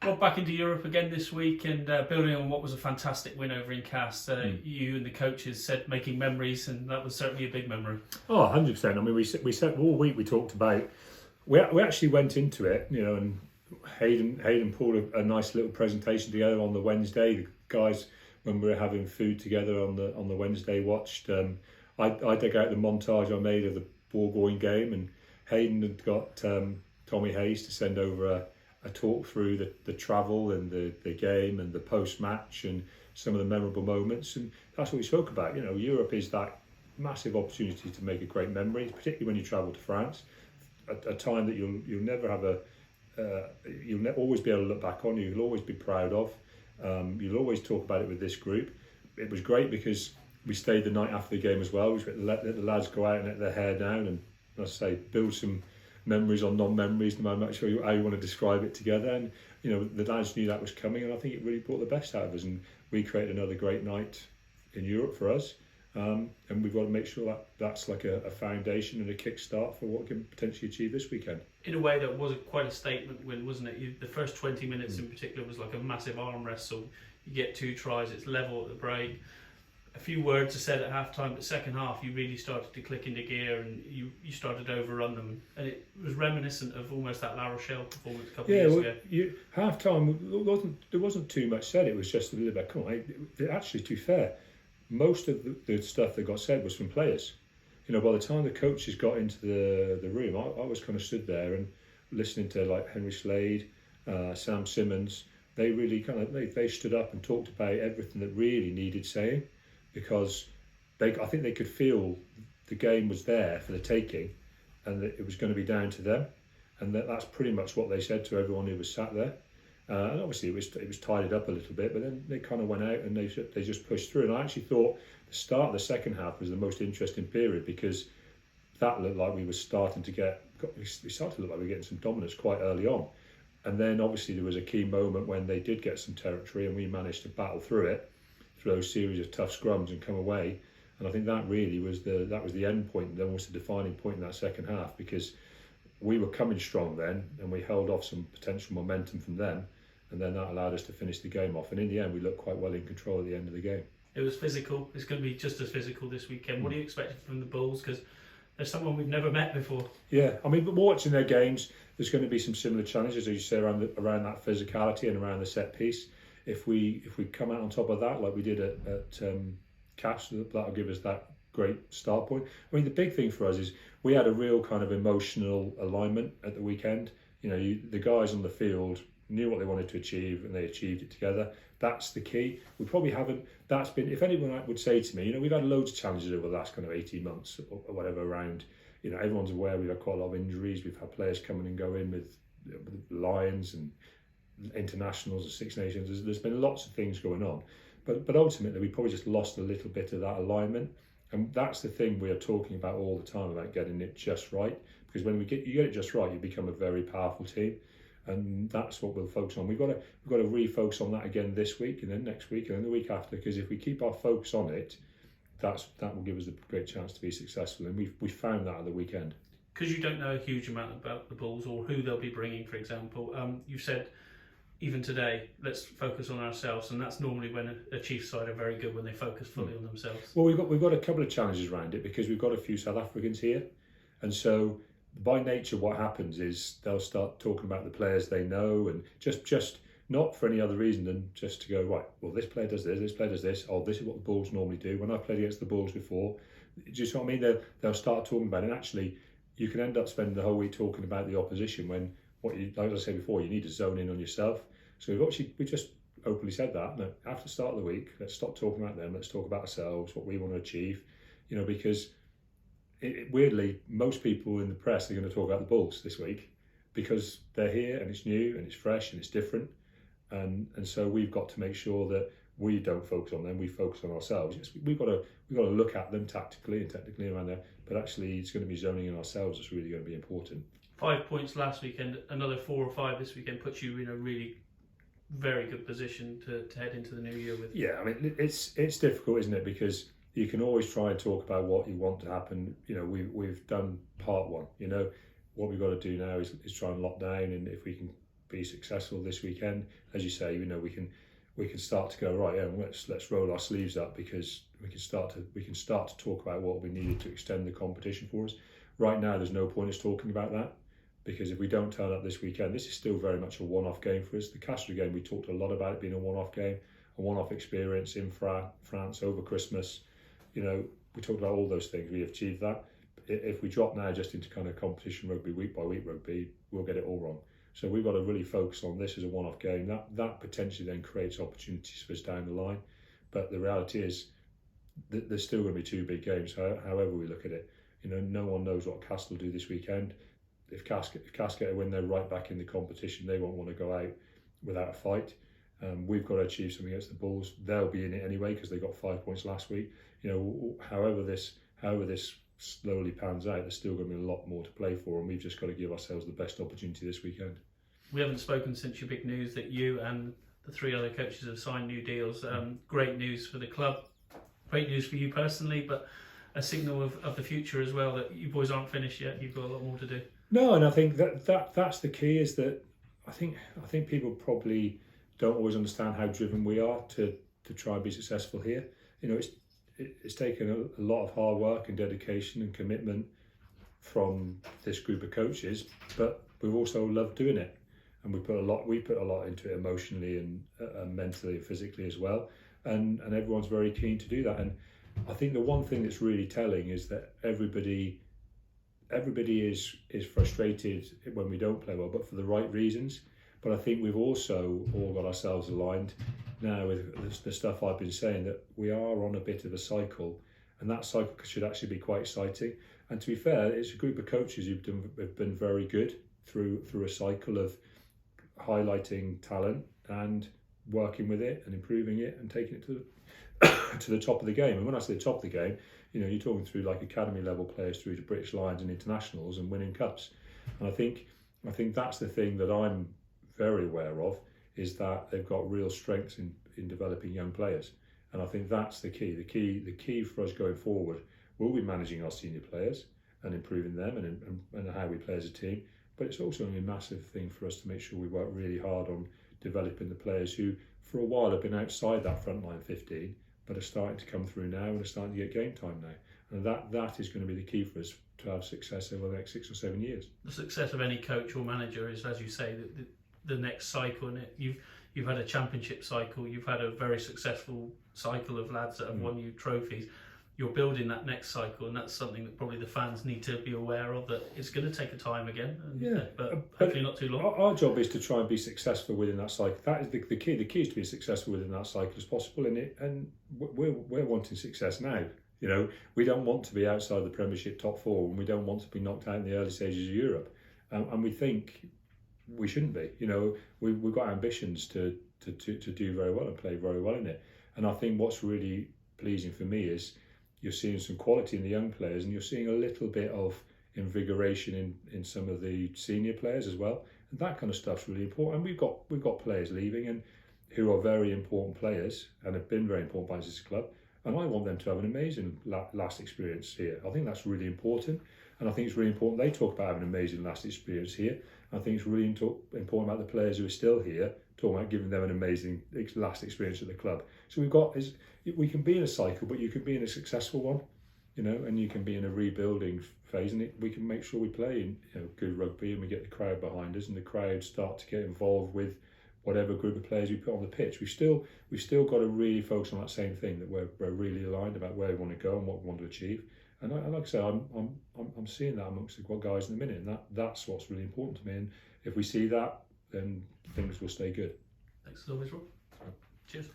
Well, back into Europe again this week, and building on what was a fantastic win over in Cast, you and the coaches said making memories, and that was certainly a big memory. Oh, 100%. I mean, we said all week we talked about. We actually went into it, and Hayden pulled a nice little presentation together on the Wednesday. The guys, when we were having food together on the Wednesday, watched. I dug out the montage I made of the Bourgogne game, and Hayden had got Tommy Hayes to send over a talk through the travel and the game and the post-match and some of the memorable moments. And that's what we spoke about. Europe is that massive opportunity to make a great memory, particularly when you travel to France, a time that you'll never have you'll always be able to look back on. You'll always be proud of. You'll always talk about it with this group. It was great because we stayed the night after the game as well. We let the lads go out and let their hair down and, let's say, build some memories on non-memories, no matter how you want to describe it together. And the lads knew that was coming, and I think it really brought the best out of us, and we created another great night in Europe for us. And we've got to make sure that's like a foundation and a kickstart for what we can potentially achieve this weekend. In a way, that was quite a statement win, wasn't it? The first 20 minutes in particular was like a massive arm wrestle. You get 2 tries, it's level at the break. A few words are said at half-time, but second half you really started to click into gear and you started to overrun them. And it was reminiscent of almost that La Rochelle performance a couple of years ago. Half-time, there wasn't too much said. It was just a little bit, come on. Actually, to be fair, most of the stuff that got said was from players. By the time the coaches got into the room, I was kind of stood there and listening to like Henry Slade, Sam Simmons. They really they stood up and talked about everything that really needed saying, because I think they could feel the game was there for the taking and that it was going to be down to them, and that's pretty much what they said to everyone who was sat there. And obviously it was tidied up a little bit, but then they kind of went out and they just pushed through. And I actually thought the start of the second half was the most interesting period, because that looked like we started to look like we were getting some dominance quite early on. And then obviously there was a key moment when they did get some territory and we managed to battle through it, through those series of tough scrums and come away. And I think that really was the end point, and then was the defining point in that second half, because we were coming strong then and we held off some potential momentum from them, and then that allowed us to finish the game off. And in the end, we looked quite well in control at the end of the game. It was physical. It's going to be just as physical this weekend. What do you expect from the Bulls? Because there's someone we've never met before. Yeah, I mean, but watching their games, there's going to be some similar challenges, as you say, around that physicality and around the set piece. If we come out on top of that, like we did at Cash, that'll give us that great start point. I mean, the big thing for us is we had a real kind of emotional alignment at the weekend. The guys on the field knew what they wanted to achieve and they achieved it together. That's the key. We probably haven't. That's been. If anyone would say to me, we've had loads of challenges over the last kind of 18 months or whatever around. Everyone's aware we've had quite a lot of injuries. We've had players coming and going with Lions and internationals and Six Nations. There's been lots of things going on, but ultimately we probably just lost a little bit of that alignment, and that's the thing we are talking about all the time, about getting it just right. Because when you get it just right, you become a very powerful team, and that's what we'll focus on. We've got to refocus on that again this week, and then next week, and then the week after. Because if we keep our focus on it, that will give us a great chance to be successful, and we found that at the weekend. Because you don't know a huge amount about the Bulls or who they'll be bringing, for example. You've said, even today, let's focus on ourselves, and that's normally when a Chiefs side are very good, when they focus fully on themselves. Well, we've got a couple of challenges around it, because we've got a few South Africans here, and so by nature what happens is they'll start talking about the players they know, and just not for any other reason than just to go, right, well, this player does this player does this, this is what the Bulls normally do. When I've played against the Bulls before, do you know what I mean? They'll start talking about it, and actually you can end up spending the whole week talking about the opposition when, like I said before, you need to zone in on yourself. So we just openly said that. No, after the start of the week, let's stop talking about them. Let's talk about ourselves, what we want to achieve. Because weirdly, most people in the press are going to talk about the Bulls this week, because they're here and it's new and it's fresh and it's different. And so we've got to make sure that we don't focus on them. We focus on ourselves. Yes, we've got to look at them tactically and technically around there. But actually, it's going to be zoning in ourselves that's really going to be important. 5 points last weekend, another 4 or 5 this weekend puts you in a really very good position to head into the new year with. Yeah, I mean, it's difficult, isn't it? Because you can always try and talk about what you want to happen. We've done part one. What we've got to do now is try and lock down, and if we can be successful this weekend. As you say, we can start to go right. Yeah, let's roll our sleeves up, because we can start to talk about what we needed to extend the competition for us. Right now, there's no point us talking about that, because if we don't turn up this weekend, this is still very much a one-off game for us. The Castres game, we talked a lot about it being a one-off game, a one-off experience in France over Christmas. We talked about all those things. We achieved that. If we drop now just into kind of competition rugby, week by week rugby, we'll get it all wrong. So we've got to really focus on this as a one-off game. That potentially then creates opportunities for us down the line. But the reality is that there's still going to be two big games, however we look at it. No one knows what Castres will do this weekend. If Castres get a win, they're right back in the competition. They won't want to go out without a fight. We've got to achieve something against the Bulls. They'll be in it anyway because they got 5 points last week. However this slowly pans out, there's still going to be a lot more to play for, and we've just got to give ourselves the best opportunity this weekend. We haven't spoken since your big news that you and the 3 other coaches have signed new deals. Great news for the club, great news for you personally, but a signal of the future as well, that you boys aren't finished yet. You've got a lot more to do. No, and I think that's the key, is that I think people probably don't always understand how driven we are to try and be successful here. It's taken a lot of hard work and dedication and commitment from this group of coaches, but we've also loved doing it, and we put a lot into it emotionally and mentally and physically as well, and everyone's very keen to do that. And I think the one thing that's really telling is that everybody is frustrated when we don't play well, but for the right reasons. But I think we've also all got ourselves aligned now with the stuff I've been saying, that we are on a bit of a cycle, and that cycle should actually be quite exciting. And to be fair, it's a group of coaches who've been very good through a cycle of highlighting talent and working with it and improving it and taking it to the top of the game. And when I say the top of the game, you're talking through like academy level players through to British Lions and internationals and winning cups. And I think that's the thing that I'm very aware of, is that they've got real strengths in developing young players. And I think that's the key. The key for us going forward will be managing our senior players and improving them and how we play as a team. But it's also a massive thing for us to make sure we work really hard on developing the players who for a while have been outside that frontline 15, but are starting to come through now and are starting to get game time now. And that is going to be the key for us to have success over the next 6 or 7 years. The success of any coach or manager is, as you say, the next cycle. And you've had a championship cycle, you've had a very successful cycle of lads that have won you trophies. You're building that next cycle, and that's something that probably the fans need to be aware of, that it's going to take a time again, but hopefully not too long. Our job is to try and be successful within that cycle. That is the key. The key is to be successful within that cycle as possible, and we're wanting success now. We don't want to be outside the Premiership top 4, and we don't want to be knocked out in the early stages of Europe, and we think we shouldn't be. We've got ambitions to do very well and play very well in it. And I think what's really pleasing for me is you're seeing some quality in the young players, and you're seeing a little bit of invigoration in some of the senior players as well. And that kind of stuff's really important. And we've got players leaving and who are very important players and have been very important by this club. And I want them to have an amazing last experience here. I think that's really important. And I think it's really important they talk about having an amazing last experience here. I think it's really important about the players who are still here, talking about giving them an amazing last experience at the club. So we can be in a cycle, but you can be in a successful one, and you can be in a rebuilding phase, and we can make sure we play good rugby, and we get the crowd behind us, and the crowd start to get involved with whatever group of players we put on the pitch. We've still got to really focus on that same thing, that we're really aligned about where we want to go and what we want to achieve. And like I say, I'm seeing that amongst the guys in the minute, and that's what's really important to me. And if we see that, then things will stay good. Thanks as always, Rob. Cheers.